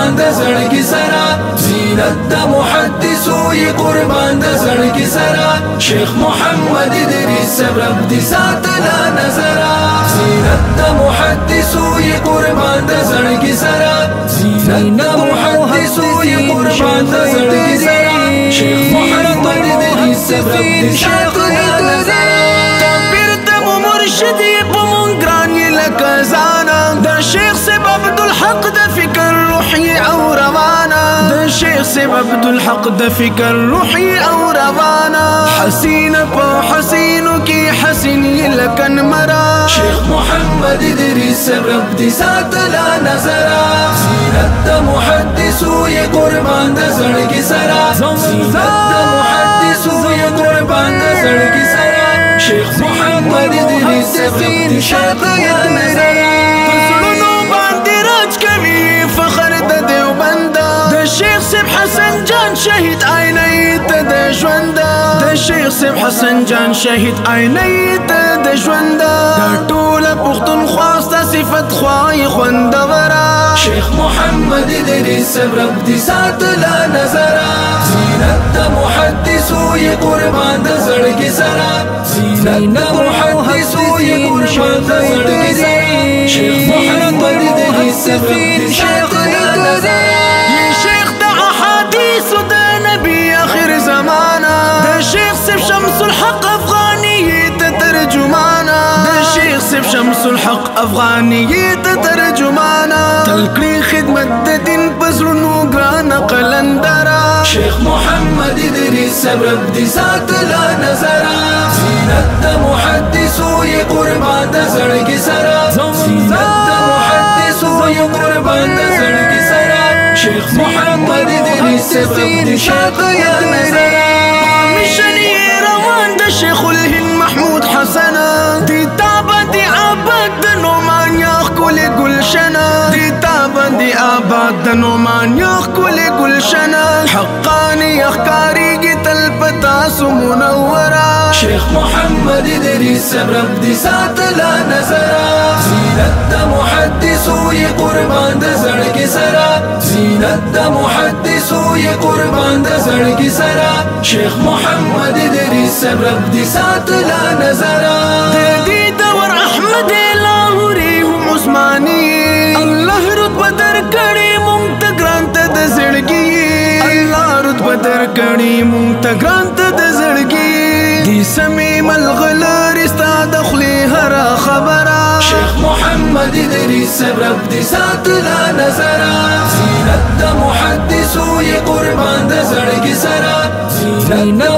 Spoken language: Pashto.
قربان د زړګي سرا زینت د محدثو ی قربان د زړګي سرا شیخ محمد ادریس رب دې ساتلا نظرا زینت د محدثو ی قربان د زړګي سرا زینت د محدثو ی قربان د زړګي سرا شیخ محمد ادریس رب دې ساتلا نظرا مرشدی پمون گرانی لکزانا دا شیخ سب عبدالحق دا فکر روحی او روانا دا شیخ سب عبدالحق دا فکر روحی او روانا حسین پا حسینو کی حسینی لکن مرا شیخ محمد ادریس رب دی ساتلا نظرا زینت دا محدثو ی قربان دا زړګي سرا زینت دا محدثو ی قربان دا زړګي سرا شیخ محمد ادریس رب دی ساتلا نظرا پسړونو باندې راج کوي فخر د دیوبند د شیخ سب حسن جان شهید عینی ته د ژوند د شیخ سب حسن جان شهید عینی ته د ژوند د ټول پښتونخوا صفت خوای خوندورا شیخ محمد ادریس رب دی ساتلا نظرا زینت د محدثو ی قربان د زړګي سرا زینت د محدثو ی قربان د زړګي سرا شیخ محمد ادریس رب دی ساتلا نظرا یہ شیخ د احادیث د نبی اخر زمانہ د شیخ سب شمس الحق افغانی ته ترجمانا د شیخ سب شمس الحق افغانی ته ترجمانا تلقی خدمت د دین پسرونو ګران قلندرا شیخ محمد ادریس رب دی ساتلا نظرا زینت د محدثو ی قربان د زړګي سرا زینت د محدثو ی قربان د زړګي سرا شیخ محمد ادریس رب دی ساتلا نظرا مشنی روان د شیخ الهند محمود حسن دی تابد عبد د نومان یاخ کل گلشن دی تابد عبد د نومان یاخ کل گلشن حقانی اخکاری گی تلپتا سمنورا شیخ محمد ادریس رب دی ساتلا نظرا زینت د محدثو ی قربان د زړګي سرا زینت د محدثو ی قربان د زړګي سرا شیخ محمد ادریس رب دی ساتلا نظرا د دې دور احمد لاهوري هم عثماني الله رتبه درکړي مونږ ته ګرانت د زړګي الله رتبه درکړي مونږ ته ګرانت د زړګي دي سمي ملغلر استاد خلی هر خبره شیخ محمد ادریس رب دی ساتلا نظرا زینت د محدثو ی قربان د زړګي سرا زینت د